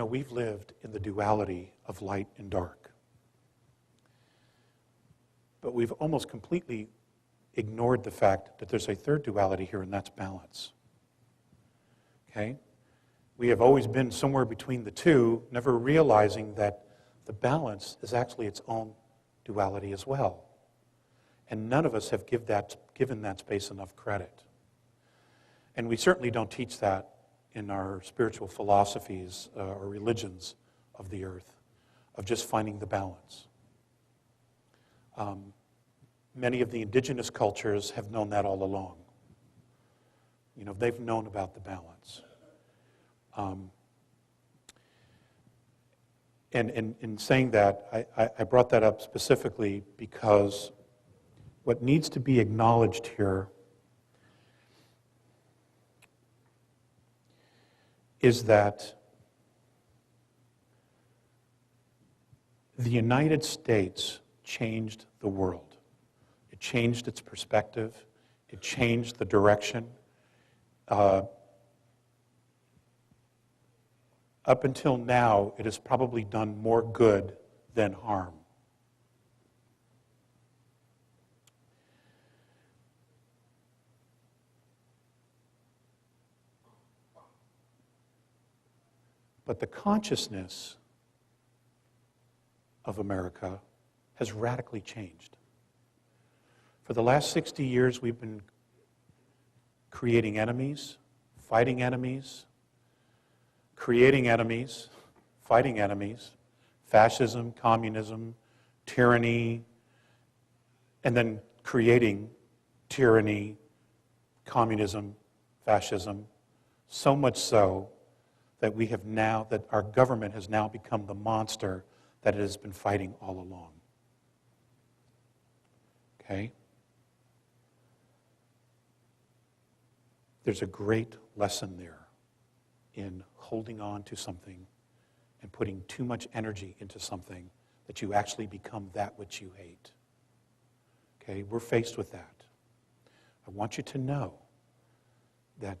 we've lived in the duality of light and dark. But we've almost completely ignored the fact that there's a third duality here, and that's balance. Okay? We have always been somewhere between the two, never realizing that the balance is actually its own duality as well. And none of us have given that space enough credit. And we certainly don't teach that in our spiritual philosophies or religions of the earth, of just finding the balance. Many of the indigenous cultures have known that all along. They've known about the balance. And in saying that, I brought that up specifically because what needs to be acknowledged here is that the United States changed the world. It changed its perspective. It changed the direction. Up until now, it has probably done more good than harm. But the consciousness of America has radically changed. For the last 60 years, we've been creating enemies, fighting enemies, creating enemies, fighting enemies, fascism, communism, tyranny, and then creating tyranny, communism, fascism, so much so that our government has now become the monster that it has been fighting all along. Okay? There's a great lesson there in holding on to something and putting too much energy into something that you actually become that which you hate. Okay? We're faced with that. I want you to know that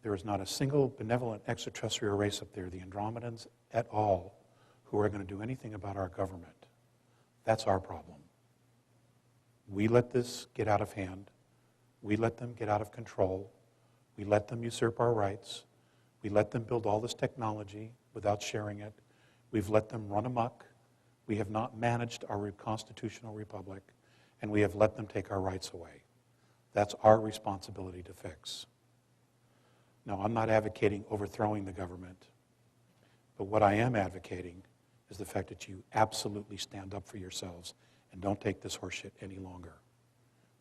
there is not a single benevolent extraterrestrial race up there, the Andromedans at all, who are going to do anything about our government. That's our problem. We let this get out of hand. We let them get out of control. We let them usurp our rights. We let them build all this technology without sharing it. We've let them run amok. We have not managed our constitutional republic, and we have let them take our rights away. That's our responsibility to fix. Now, I'm not advocating overthrowing the government, but what I am advocating is the fact that you absolutely stand up for yourselves and don't take this horseshit any longer.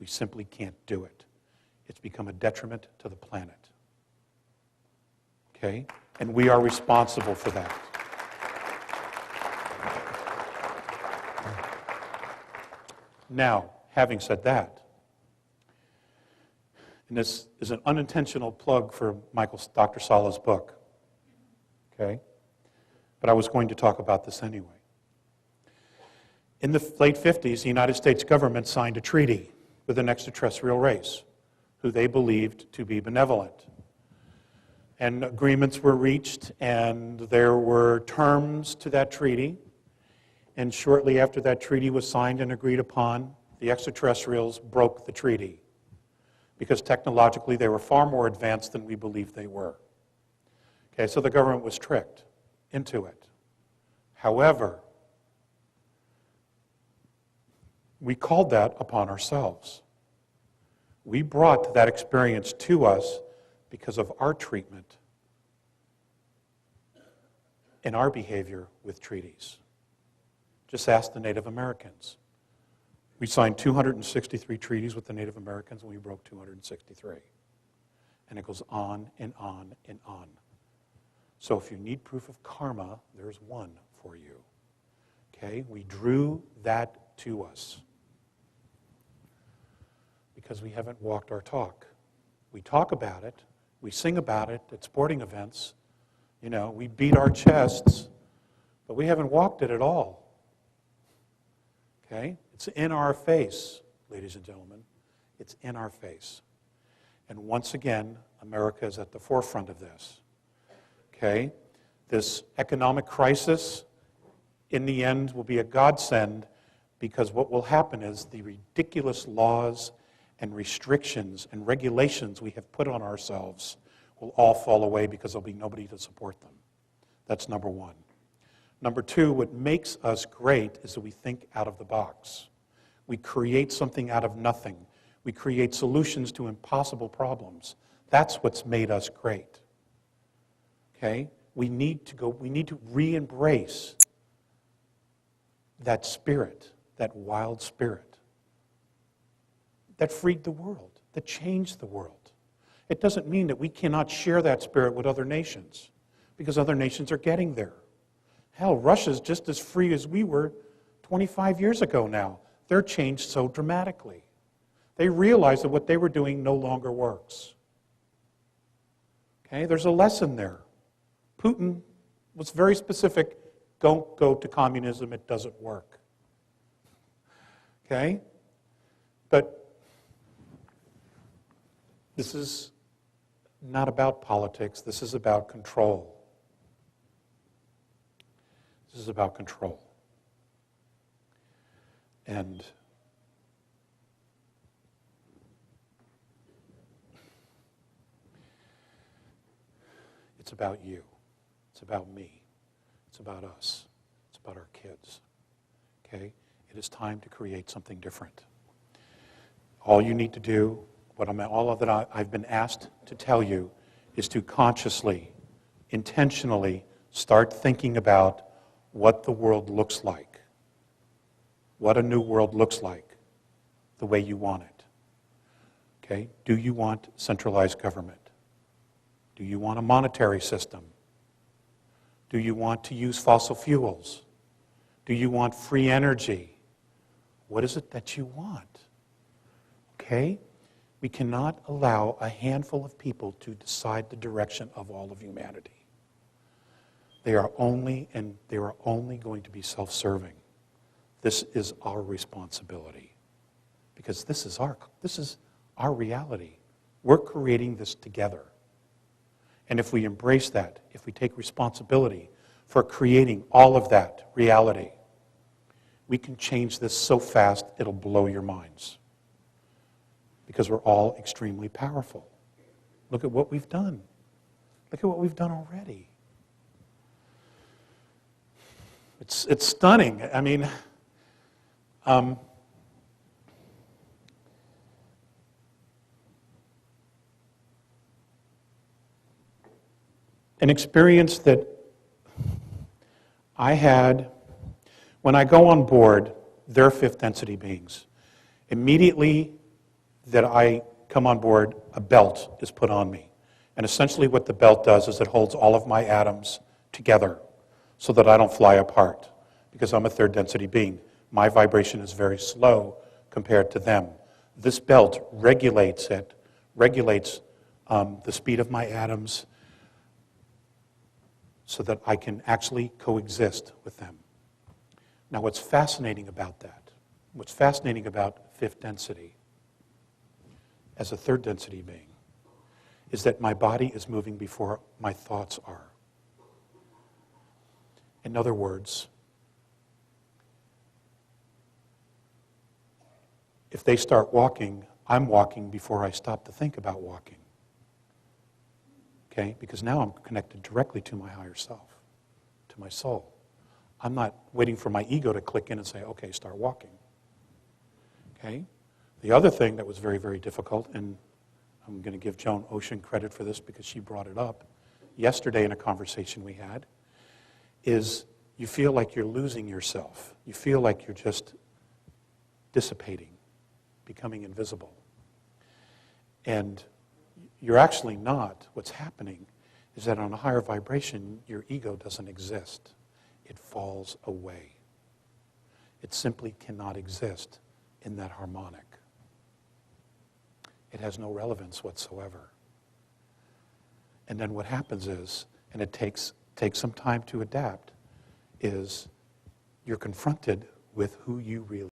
We simply can't do it. It's become a detriment to the planet. Okay? And we are responsible for that. Now, having said that, and this is an unintentional plug for Dr. Sala's book, okay? But I was going to talk about this anyway. In the late 50s, the United States government signed a treaty with an extraterrestrial race who they believed to be benevolent. And agreements were reached, and there were terms to that treaty. And shortly after that treaty was signed and agreed upon, the extraterrestrials broke the treaty, because technologically they were far more advanced than we believed they were. Okay, so the government was tricked into it. However, we called that upon ourselves. We brought that experience to us because of our treatment and our behavior with treaties. Just ask the Native Americans. We signed 263 treaties with the Native Americans, and we broke 263. And it goes on and on and on. So if you need proof of karma, there's one for you. Okay? We drew that to us because we haven't walked our talk. We talk about it. We sing about it at sporting events. We beat our chests, but we haven't walked it at all. Okay? It's in our face, ladies and gentlemen. It's in our face. And once again, America is at the forefront of this. Okay? This economic crisis, in the end, will be a godsend, because what will happen is the ridiculous laws and restrictions and regulations we have put on ourselves will all fall away because there'll be nobody to support them. That's number one. Number two, what makes us great is that we think out of the box. We create something out of nothing. We create solutions to impossible problems. That's what's made us great. Okay? We need to re-embrace that spirit, that wild spirit that freed the world, that changed the world. It doesn't mean that we cannot share that spirit with other nations, because other nations are getting there. Hell, Russia's just as free as we were 25 years ago now. They're changed so dramatically. They realize that what they were doing no longer works. Okay, there's a lesson there. Putin was very specific. Don't go to communism, it doesn't work. Okay? But this is not about politics. This is about control. This is about control. And it's about you. It's about me. It's about us. It's about our kids. Okay? It is time to create something different. All you need to do, all of that I've been asked to tell you, is to consciously, intentionally start thinking about what the world looks like, what a new world looks like, the way you want it. Okay? Do you want centralized government? Do you want a monetary system? Do you want to use fossil fuels? Do you want free energy? What is it that you want? Okay? We cannot allow a handful of people to decide the direction of all of humanity. They are only going to be self-serving. This is our responsibility, because this is our reality. We're creating this together. And if we embrace that, if we take responsibility for creating all of that reality, we can change this so fast it'll blow your minds. Because we're all extremely powerful. Look at what we've done. Look at what we've done already. It's stunning. I mean, an experience that I had when I go on board, they're fifth density beings. Immediately that I come on board, a belt is put on me. And essentially what the belt does is it holds all of my atoms together so that I don't fly apart, because I'm a third density being. My vibration is very slow compared to them. This belt regulates the speed of my atoms so that I can actually coexist with them. Now what's fascinating about that, what's fascinating about fifth density as a third density being, is that my body is moving before my thoughts are. In other words, if they start walking, I'm walking before I stop to think about walking. Okay? Because now I'm connected directly to my higher self, to my soul. I'm not waiting for my ego to click in and say, okay, start walking. Okay? The other thing that was very, very difficult, and I'm going to give Joan Ocean credit for this because she brought it up yesterday in a conversation we had, is you feel like you're losing yourself. You feel like you're just dissipating, becoming invisible. And you're actually not. What's happening is that on a higher vibration, your ego doesn't exist. It falls away. It simply cannot exist in that harmonic. It has no relevance whatsoever. And then what happens is, and it takes some time to adapt, is you're confronted with who you really